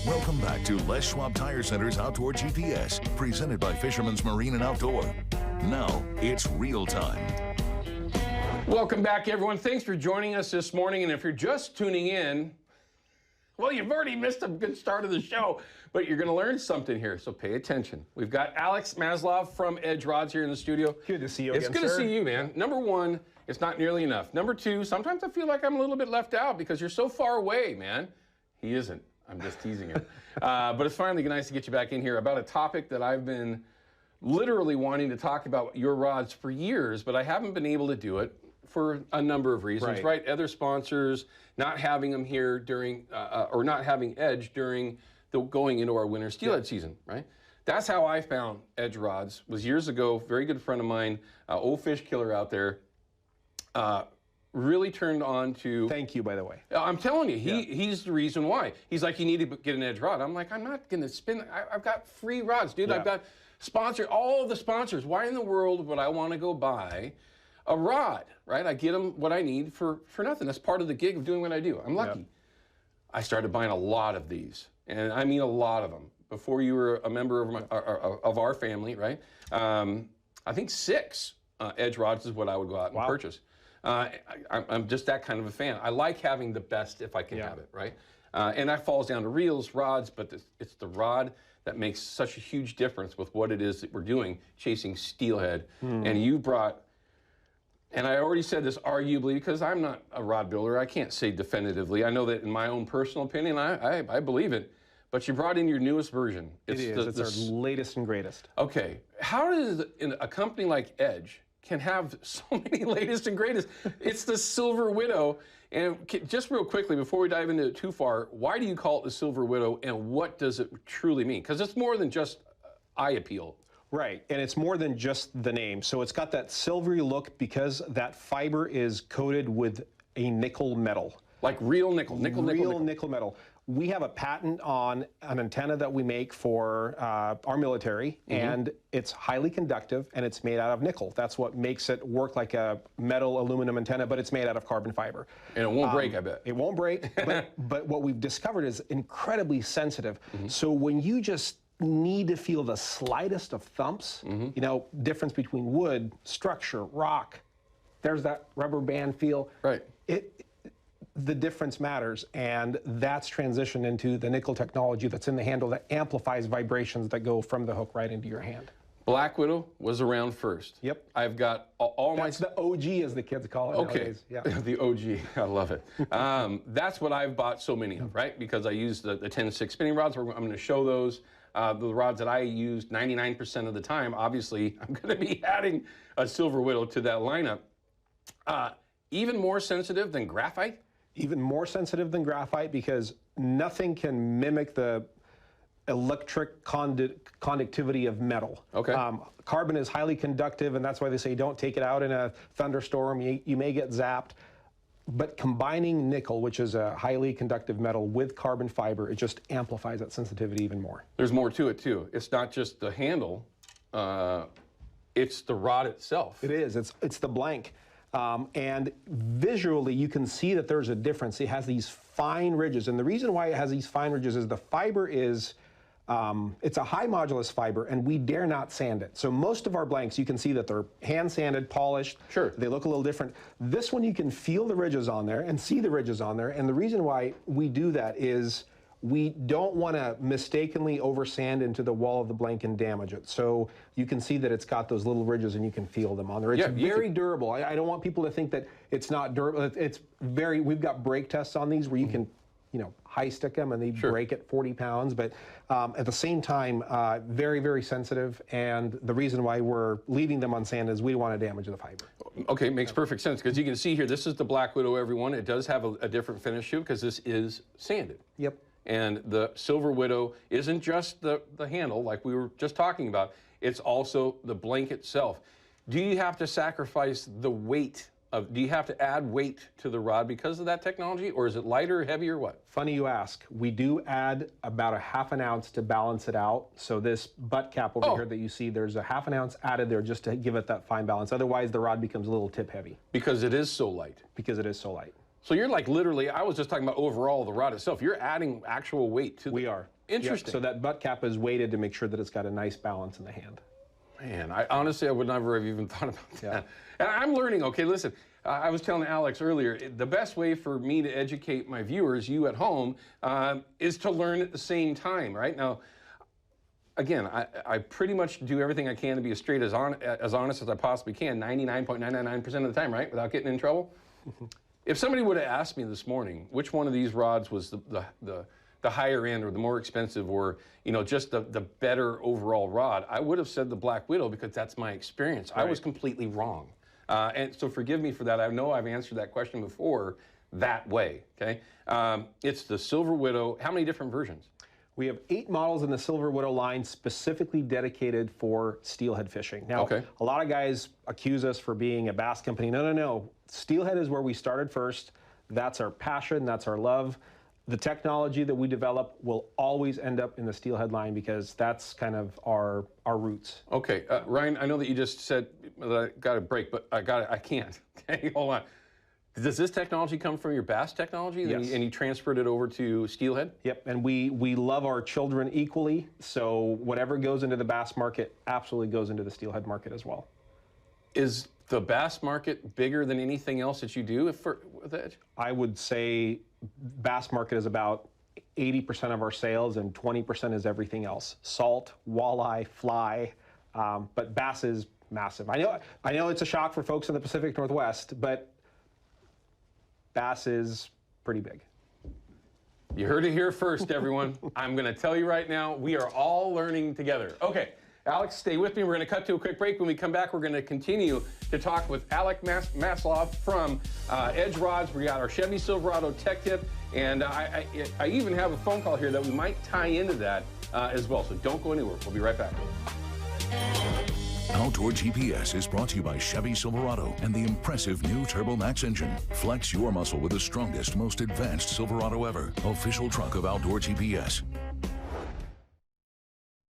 Welcome back to Les Schwab Tire Center's Outdoor GPS, presented by Fisherman's Marine and Outdoor. Now, it's real time. Welcome back, everyone. Thanks for joining us this morning. And if you're just tuning in, well, you've already missed a good start of the show, but you're going to learn something here, so pay attention. We've got Alex Maslov from Edge Rods here in the studio. Good to see you again, sir. It's good to see you, man. Number one, it's not nearly enough. Number two, sometimes I feel like I'm a little bit left out because you're so far away, man. He isn't. I'm just teasing him. But it's finally nice to get you back in here about a topic that I've been literally wanting to talk about your rods for years, but I haven't been able to do it for a number of reasons, right? Other sponsors not having them here during, or not having Edge during the going into our winter steelhead season, right? That's how I found Edge rods, was years ago. Very good friend of mine, old fish killer out there, really turned on to... Thank you, by the way. I'm telling you, he's the reason why. He's like, you need to get an Edge rod. I'm like, I'm not going to spin. I've got free rods, dude. I've got all of the sponsors. Why in the world would I want to go buy a rod, right? I get them what I need for nothing. That's part of the gig of doing what I do. I'm lucky. I started buying a lot of these, and I mean a lot of them. Before you were a member of our family, right? I think 6 Edge rods is what I would go out and purchase. I'm just that kind of a fan. I like having the best if I can have it, right? And that falls down to reels, rods, but it's the rod that makes such a huge difference with what it is that we're doing, chasing steelhead. And you brought, and I already said this arguably because I'm not a rod builder, I can't say definitively. I know that in my own personal opinion, I believe it, but you brought in your newest version. It's our latest and greatest. Okay, how does a company like Edge can have so many latest and greatest? It's the Silver Widow. And just real quickly, before we dive into it too far, why do you call it the Silver Widow, and what does it truly mean? Because it's more than just eye appeal. Right, and it's more than just the name. So it's got that silvery look because that fiber is coated with a nickel metal. Like real nickel, real nickel metal. We have a patent on an antenna that we make for our military, and it's highly conductive, and it's made out of nickel. That's what makes it work like a metal aluminum antenna, but it's made out of carbon fiber. And it won't break, I bet. It won't break, but what we've discovered is incredibly sensitive. So when you just need to feel the slightest of thumps, you know, difference between wood, structure, rock, there's that rubber band feel. Right. The difference matters, and that's transitioned into the nickel technology that's in the handle that amplifies vibrations that go from the hook right into your hand. Black Widow was around first. Yep. I've got all my... That's the OG, as the kids call it nowadays. Yeah. The OG, I love it. That's what I've bought so many of, right? Because I use the 10-6 spinning rods. I'm going to show those. The rods that I use 99% of the time. Obviously, I'm going to be adding a Silver Widow to that lineup. Even more sensitive than graphite? Even more sensitive than graphite because nothing can mimic the electric conductivity of metal. Okay. Carbon is highly conductive, and that's why they say don't take it out in a thunderstorm. You may get zapped. But combining nickel, which is a highly conductive metal, with carbon fiber, it just amplifies that sensitivity even more. There's more to it, too. It's not just the handle. It's the rod itself. It is. It's the blank. And visually, you can see that there's a difference. It has these fine ridges. And the reason why it has these fine ridges is the fiber is, it's a high modulus fiber, and we dare not sand it. So most of our blanks, you can see that they're hand sanded, polished. Sure. They look a little different. This one, you can feel the ridges on there and see the ridges on there. And the reason why we do that is we don't want to mistakenly over sand into the wall of the blank and damage it. So you can see that it's got those little ridges, and you can feel them on there. It's very durable. I don't want people to think that it's not durable. It's very, we've got break tests on these where you can, you know, high stick them and they break at 40 pounds. But at the same time, very, very sensitive. And the reason why we're leaving them on sand is we don't want to damage the fiber. Okay, makes perfect sense, because you can see here, this is the Black Widow, everyone. It does have a different finish to it because this is sanded. Yep. And the Silver Widow isn't just the handle like we were just talking about. It's also the blank itself. Do you have to sacrifice the weight of, do you have to add weight to the rod because of that technology, or is it lighter, heavier, what? Funny you ask. We do add about a ½ an ounce to balance it out. So this butt cap over here that you see, there's a ½ an ounce added there just to give it that fine balance. Otherwise, the rod becomes a little tip heavy. Because it is so light. Because it is so light. So you're like literally, I was just talking about overall the rod itself. You're adding actual weight to the... We are. Interesting. Yep. So that butt cap is weighted to make sure that it's got a nice balance in the hand. Man, honestly, I would never have even thought about that. And I'm learning, okay, listen, I was telling Alex earlier, the best way for me to educate my viewers, you at home, is to learn at the same time, right? Now, again, I pretty much do everything I can to be as straight, as honest as I possibly can, 99.999% of the time, right, without getting in trouble. If somebody would have asked me this morning which one of these rods was the higher end or the more expensive or, you know, just the better overall rod, I would have said the Black Widow because that's my experience. Right. I was completely wrong. And so forgive me for that. I know I've answered that question before that way, okay? It's the Silver Widow. How many different versions? We have 8 models in the Silver Widow line specifically dedicated for steelhead fishing. Now, a lot of guys accuse us for being a bass company. No, no, no. Steelhead is where we started first. That's our passion. That's our love. The technology that we develop will always end up in the Steelhead line because that's kind of our roots. Okay, Ryan, I know that you just said that I got a break, but I can't. Okay, hold on. Does this technology come from your bass technology? Yes. And you transferred it over to Steelhead? Yep, and we love our children equally, so whatever goes into the bass market absolutely goes into the Steelhead market as well. Is the bass market bigger than anything else that you do with Edge? I would say bass market is about 80% of our sales and 20% is everything else. Salt, walleye, fly, but bass is massive. I know it's a shock for folks in the Pacific Northwest, but bass is pretty big. You heard it here first, everyone. I'm going to tell you right now, we are all learning together. Okay, Alex, stay with me. We're going to cut to a quick break. When we come back, we're going to continue to talk with Alec Maslov from Edge Rods. We got our Chevy Silverado tech tip, and I even have a phone call here that we might tie into that as well. So don't go anywhere. We'll be right back. Outdoor GPS is brought to you by Chevy Silverado and the impressive new Turbo Max engine. Flex your muscle with the strongest, most advanced Silverado ever. Official truck of Outdoor GPS.